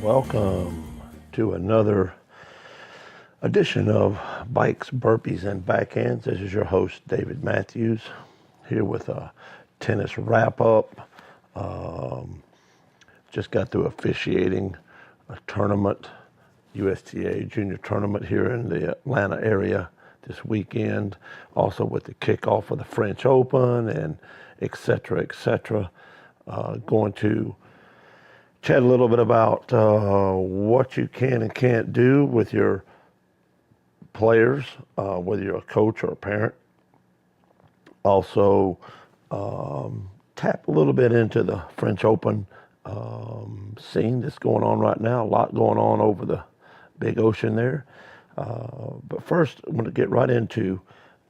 Welcome to another edition of Bikes, Burpees, and Backhands. This is your host, David Matthews, here with a tennis wrap-up. Just got through officiating a tournament, USTA junior tournament here in the Atlanta area this weekend, also with the kickoff of the French Open and et cetera, et cetera. Going to chat a little bit about what you can and can't do with your players, whether you're a coach or a parent. Also, tap a little bit into the French Open scene that's going on right now. A lot going on over the big ocean there. But first, I'm going to get right into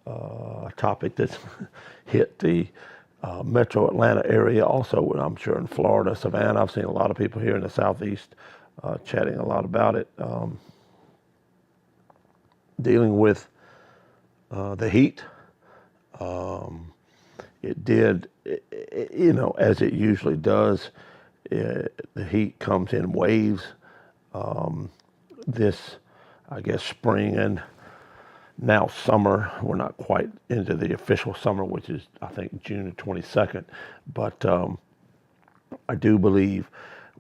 a topic that's hit the metro Atlanta area, also, I'm sure in Florida, Savannah. I've seen a lot of people here in the Southeast chatting a lot about it. Dealing with the heat. It did, as it usually does. The heat comes in waves. This, I guess, spring and now summer. We're not quite into the official summer, which is, I think, June 22nd. But I do believe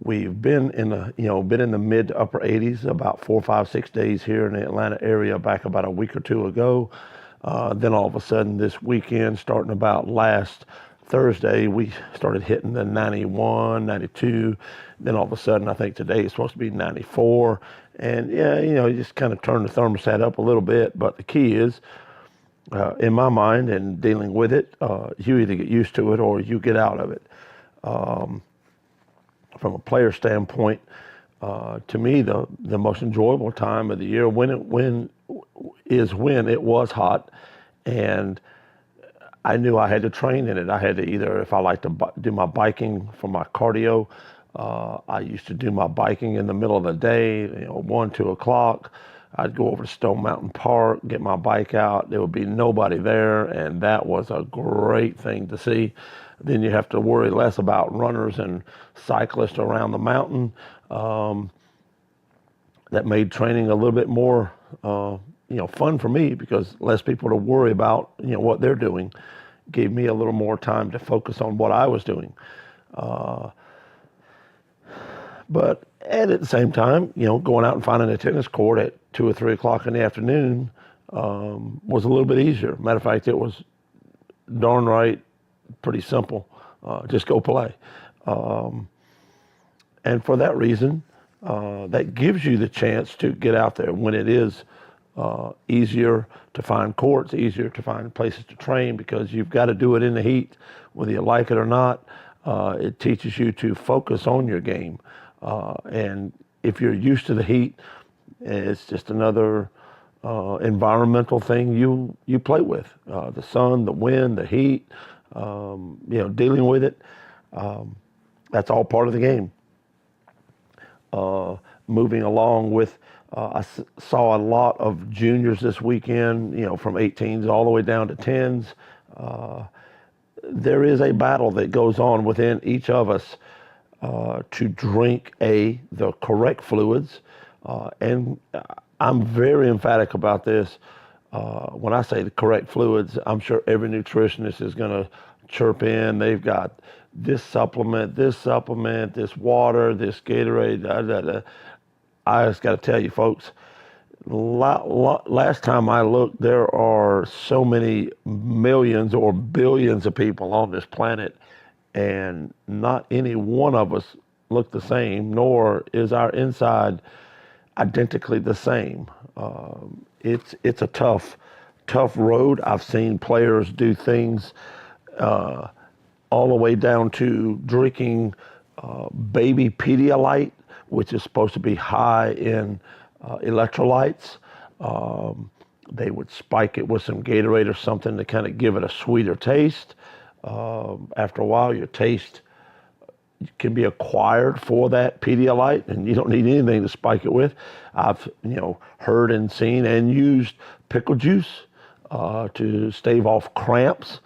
we've been in the mid to upper 80s about 4, 5, 6 days here in the Atlanta area back about a week or two ago. Then all of a sudden this weekend, starting about last Thursday, we started hitting the 91, 92. Then all of a sudden, I think today is supposed to be 94. And yeah, you just kind of turn the thermostat up a little bit. But the key is, in my mind and dealing with it, you either get used to it or you get out of it. From a player standpoint, to me, the most enjoyable time of the year when it was hot, and I knew I had to train in it. I had to either, if I like to do my biking for my cardio, I used to do my biking in the middle of the day, 1, 2 o'clock. I'd go over to Stone Mountain Park, get my bike out. There would be nobody there, and that was a great thing to see. Then you have to worry less about runners and cyclists around the mountain. That made training a little bit more, fun for me, because less people to worry about, what they're doing. Gave me a little more time to focus on what I was doing. But at the same time, going out and finding a tennis court at 2 or 3 o'clock in the afternoon was a little bit easier. Matter of fact, it was darn right pretty simple. Just go play. And for that reason, that gives you the chance to get out there when it is easier to find courts, easier to find places to train, because you've got to do it in the heat, whether you like it or not. It teaches you to focus on your game. And if you're used to the heat, it's just another environmental thing you play with. The sun, the wind, the heat, dealing with it. That's all part of the game. Moving along with, I saw a lot of juniors this weekend, from 18s all the way down to 10s. There is a battle that goes on within each of us to drink the correct fluids. And I'm very emphatic about this. When I say the correct fluids, I'm sure every nutritionist is going to chirp in. They've got this supplement, this water, this Gatorade, I just got to tell you, folks, last time I looked, there are so many millions or billions of people on this planet, and not any one of us look the same, nor is our inside identically the same. It's a tough road. I've seen players do things all the way down to drinking baby Pedialyte, which is supposed to be high in electrolytes. They would spike it with some Gatorade or something to kind of give it a sweeter taste. After a while, your taste can be acquired for that Pedialyte, and you don't need anything to spike it with. I've heard and seen and used pickle juice to stave off cramps.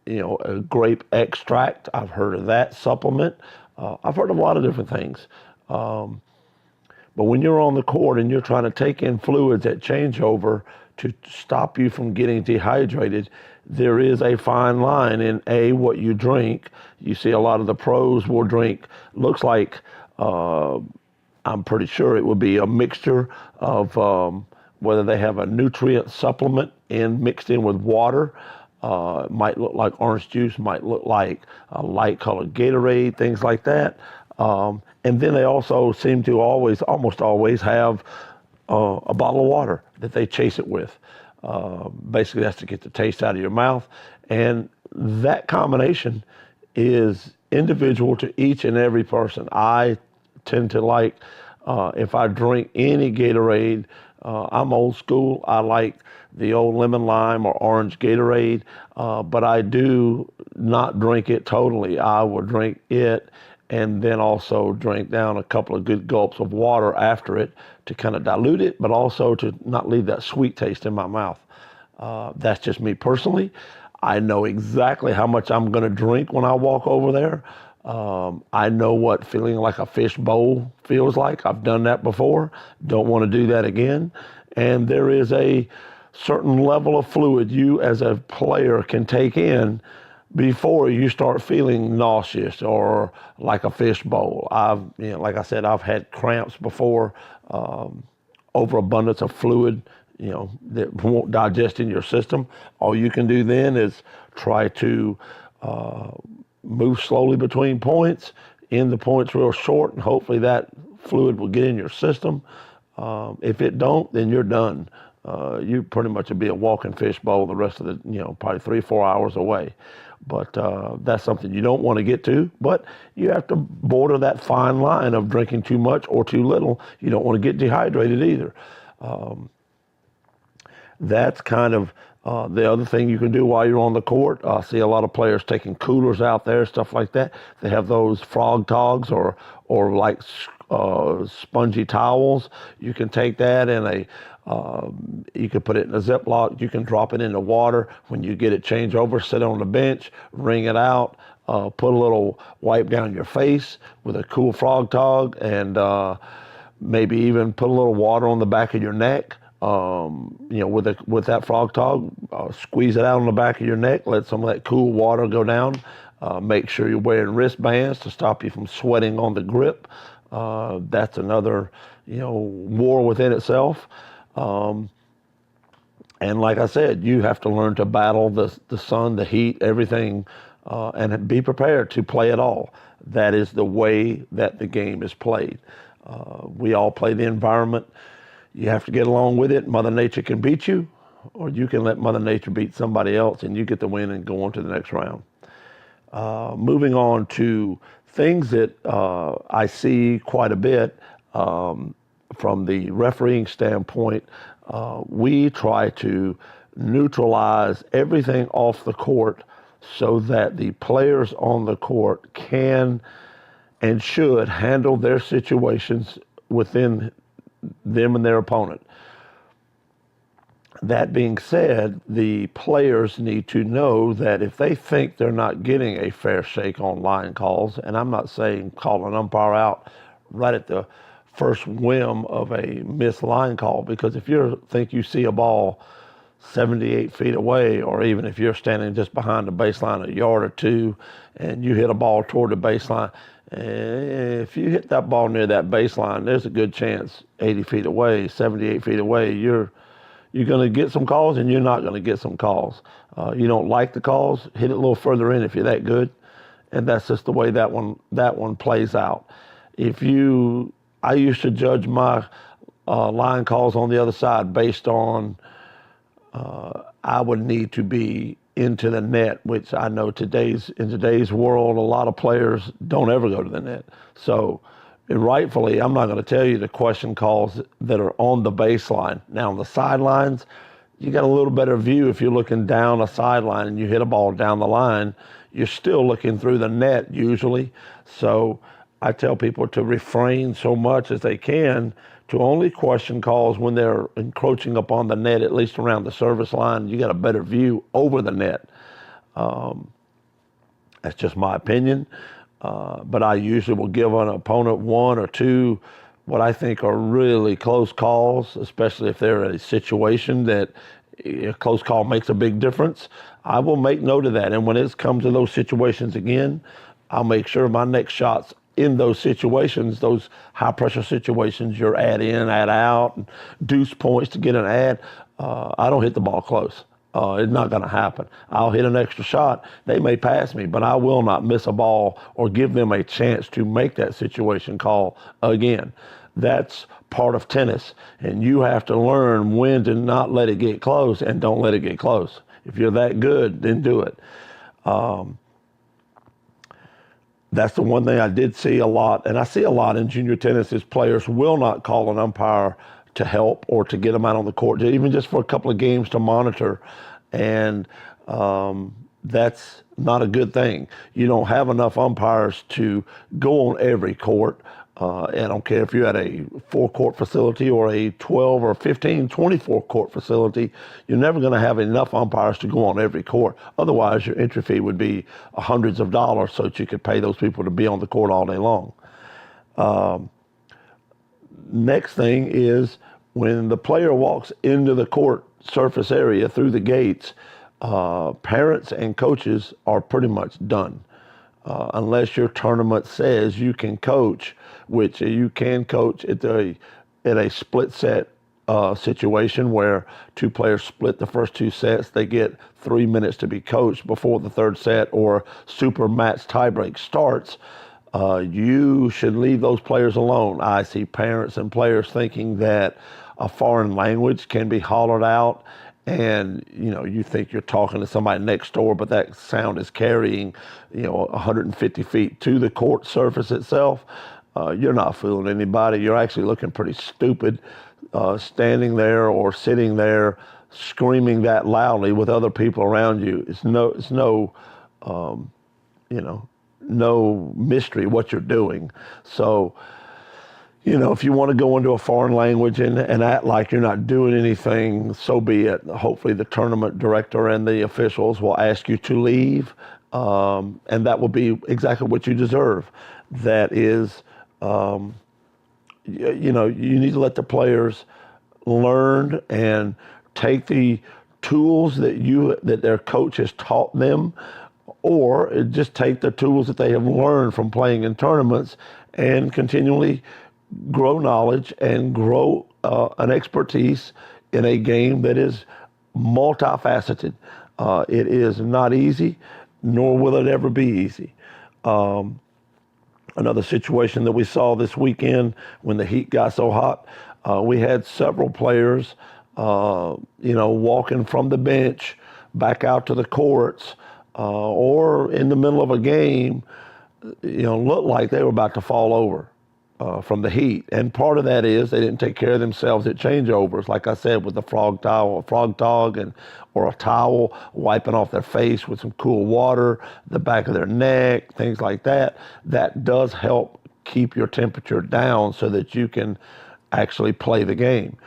A grape extract, I've heard of that supplement. I've heard of a lot of different things. But when you're on the court and you're trying to take in fluids at changeover to stop you from getting dehydrated, there is a fine line in what you drink. You see a lot of the pros will drink, looks like, I'm pretty sure it would be a mixture of whether they have a nutrient supplement mixed in with water. It might look like orange juice, might look like a light colored Gatorade, things like that. And then they also seem to almost always have a bottle of water that they chase it with. Basically, that's to get the taste out of your mouth. And that combination is individual to each and every person. I tend to like, if I drink any Gatorade, I'm old school. I like the old lemon lime or orange Gatorade, but I do not drink it totally. I will drink it and then also drink down a couple of good gulps of water after it to kind of dilute it, but also to not leave that sweet taste in my mouth. That's just me personally. I know exactly how much I'm going to drink when I walk over there. I know what feeling like a fish bowl feels like. I've done that before. Don't want to do that again. And there is a certain level of fluid you as a player can take in before you start feeling nauseous or like a fish bowl. Like I said, I've had cramps before, overabundance of fluid, that won't digest in your system. All you can do then is try to move slowly between points, end the points real short, and hopefully that fluid will get in your system. If it don't, then you're done. You pretty much will be a walking fish bowl the rest of the, probably 3-4 hours away. But that's something you don't want to get to. But you have to border that fine line of drinking too much or too little. You don't want to get dehydrated either. That's kind of the other thing you can do while you're on the court. I see a lot of players taking coolers out there, stuff like that. They have those frog togs or like spongy towels. You can take that in you can put it in a Ziploc. You can drop it in the water. When you get it changed over, sit on the bench, wring it out, put a little wipe down your face with a cool frog tog, and maybe even put a little water on the back of your neck. With that frog tog, squeeze it out on the back of your neck. Let some of that cool water go down. Make sure you're wearing wristbands to stop you from sweating on the grip. That's another, war within itself. And like I said, you have to learn to battle the sun, the heat, everything, and be prepared to play it all. That is the way that the game is played. We all play the environment. You have to get along with it. Mother Nature can beat you, or you can let Mother Nature beat somebody else, and you get the win and go on to the next round. Moving on to things that I see quite a bit from the refereeing standpoint, we try to neutralize everything off the court so that the players on the court can and should handle their situations within them and their opponent. That being said, the players need to know that if they think they're not getting a fair shake on line calls, and I'm not saying call an umpire out right at the first whim of a missed line call, because if you think you see a ball 78 feet away, or even if you're standing just behind the baseline a yard or two and you hit a ball toward the baseline, if you hit that ball near that baseline, there's a good chance 80 feet away, 78 feet away, you're going to get some calls and you're not going to get some calls. You don't like the calls, hit it a little further in if you're that good. And that's just the way that one plays out. I used to judge my line calls on the other side based on I would need to be into the net, which I know in today's world, a lot of players don't ever go to the net. So rightfully, I'm not going to tell you the question calls that are on the baseline. Now, on the sidelines, you got a little better view. If you're looking down a sideline and you hit a ball down the line, you're still looking through the net usually. So I tell people to refrain so much as they can to only question calls when they're encroaching upon the net, at least around the service line. You got a better view over the net. That's just my opinion. But I usually will give an opponent one or two what I think are really close calls, especially if they're in a situation that a close call makes a big difference. I will make note of that. And when it comes to those situations again, I'll make sure my next shot's in those situations, those high pressure situations, you're add in, add out, and deuce points to get an ad. I don't hit the ball close. It's not going to happen. I'll hit an extra shot. They may pass me, but I will not miss a ball or give them a chance to make that situation call again. That's part of tennis, and you have to learn when to not let it get close and don't let it get close. If you're that good, then do it. That's the one thing I did see a lot, and I see a lot in junior tennis is players will not call an umpire to help or to get them out on the court, even just for a couple of games to monitor. And that's not a good thing. You don't have enough umpires to go on every court. I don't care if you're at a 4-court facility or a 12 or 15, 24-court facility, you're never going to have enough umpires to go on every court. Otherwise, your entry fee would be hundreds of dollars so that you could pay those people to be on the court all day long. Next thing is when the player walks into the court surface area through the gates, parents and coaches are pretty much done. Unless your tournament says you can coach, which you can coach at a split set situation where two players split the first two sets. They get 3 minutes to be coached before the third set or super match tiebreak starts. You should leave those players alone. I see parents and players thinking that a foreign language can be hollered out, and you think you're talking to somebody next door, but that sound is carrying 150 feet to the court surface itself. You're not fooling anybody. You're actually looking pretty stupid standing there or sitting there screaming that loudly with other people around you. It's no mystery what you're doing. So if you want to go into a foreign language and act like you're not doing anything, so be it. Hopefully the tournament director and the officials will ask you to leave, and that will be exactly what you deserve. That is, you need to let the players learn and take the tools that their coach has taught them, or just take the tools that they have learned from playing in tournaments and continually grow knowledge and grow an expertise in a game that is multifaceted. It is not easy, nor will it ever be easy. Another situation that we saw this weekend when the heat got so hot, we had several players, walking from the bench back out to the courts, or in the middle of a game, looked like they were about to fall over from the heat. And part of that is they didn't take care of themselves at changeovers, like I said, with the frog towel or a towel, wiping off their face with some cool water, the back of their neck, things like that. That does help keep your temperature down so that you can actually play the game.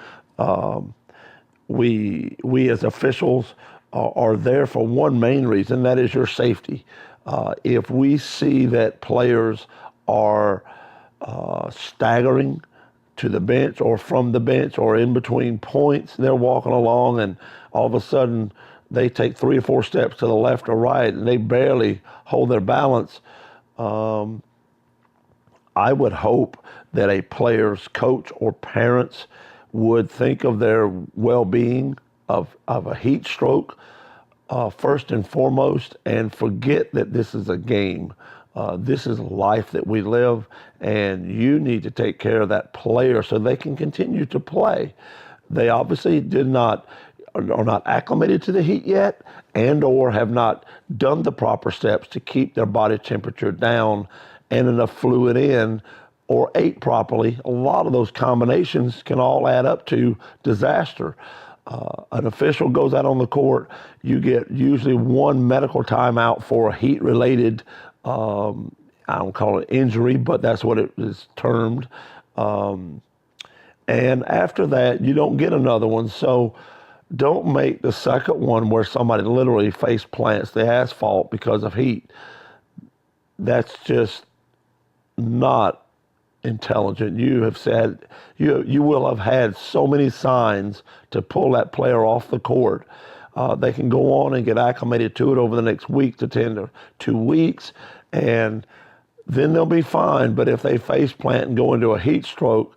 We as officials are there for one main reason, that is your safety. If we see that players are staggering to the bench or from the bench or in between points, they're walking along and all of a sudden they take 3 or 4 steps to the left or right and they barely hold their balance. I would hope that a player's coach or parents would think of their well-being of a heat stroke first and foremost, and forget that this is a game. This is life that we live, and you need to take care of that player so they can continue to play. They obviously are not acclimated to the heat yet, and or have not done the proper steps to keep their body temperature down and enough fluid in, or ate properly. A lot of those combinations can all add up to disaster. An official goes out on the court, you get usually 1 medical timeout for a heat-related, I don't call it injury, but that's what it is termed. And after that, you don't get another one. So don't make the second one where somebody literally face plants the asphalt because of heat. that's just not intelligent. You have said you will have had so many signs to pull that player off the court. They can go on and get acclimated to it over the next week to 10 to 2 weeks, and then they'll be fine. But if they face plant and go into a heat stroke,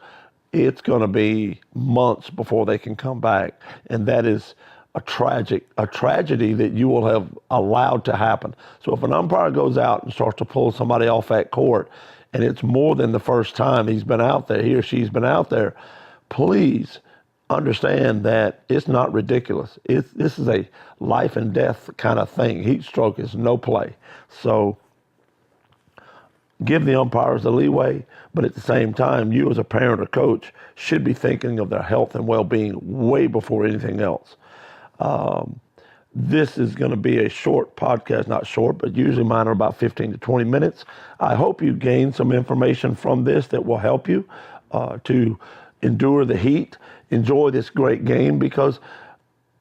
it's going to be months before they can come back, and that is a tragedy that you will have allowed to happen. So if an umpire goes out and starts to pull somebody off that court, and it's more than the first time he's been out there, he or she's been out there, please understand that it's not ridiculous. This is a life and death kind of thing. Heat stroke is no play. So give the umpires the leeway, but at the same time, you as a parent or coach should be thinking of their health and well-being way before anything else. This is going to be a short podcast, not short, but usually mine are about 15 to 20 minutes. I hope you gain some information from this that will help you to endure the heat, enjoy this great game, because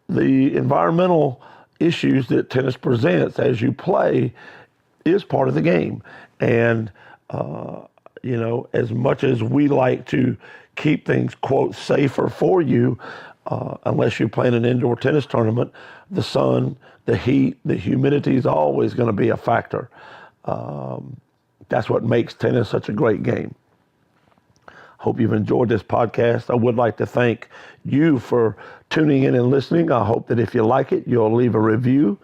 the environmental issues that tennis presents as you play is part of the game. And, as much as we like to keep things, quote, safer for you, unless you're playing an indoor tennis tournament, the sun, the heat, the humidity is always going to be a factor. That's what makes tennis such a great game. Hope you've enjoyed this podcast. I would like to thank you for tuning in and listening. I hope that if you like it, you'll leave a review.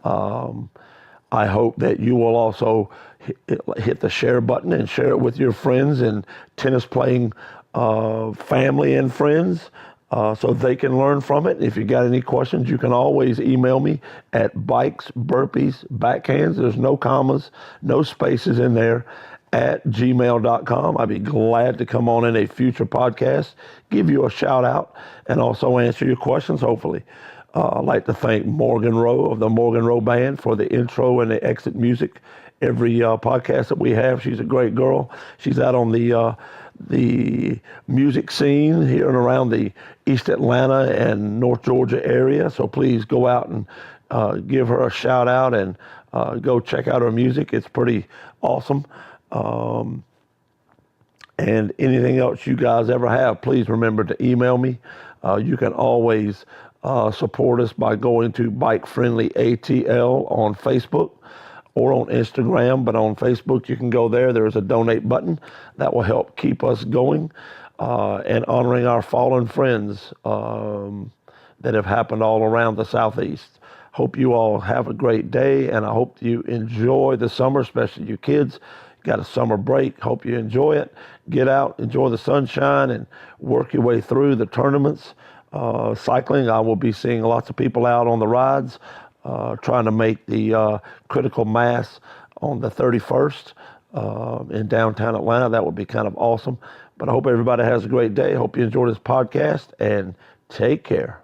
I hope that you will also hit the share button and share it with your friends and tennis playing family and friends so they can learn from it. If you got any questions, you can always email me at bikes, burpees, backhands. There's no commas, no spaces in there, at gmail.com. I'd be glad to come on in a future podcast, give you a shout out, and also answer your questions, hopefully. I'd like to thank Morgan Rowe of the Morgan Rowe Band for the intro and the exit music every podcast that we have. She's a great girl. She's out on the music scene here and around the East Atlanta and North Georgia area. So please go out and give her a shout out and go check out her music. It's pretty awesome. And anything else you guys ever have, please remember to email me. You can always support us by going to Bike Friendly ATL on Facebook or on Instagram, but on Facebook you can go there. There's a donate button that will help keep us going and honoring our fallen friends that have happened all around the Southeast. Hope you all have a great day, and I hope you enjoy the summer, especially you kids. Got a summer break. Hope you enjoy it. Get out, enjoy the sunshine, and work your way through the tournaments. Cycling, I will be seeing lots of people out on the rides, trying to make the critical mass on the 31st in downtown Atlanta. That would be kind of awesome. But I hope everybody has a great day. Hope you enjoy this podcast, and take care.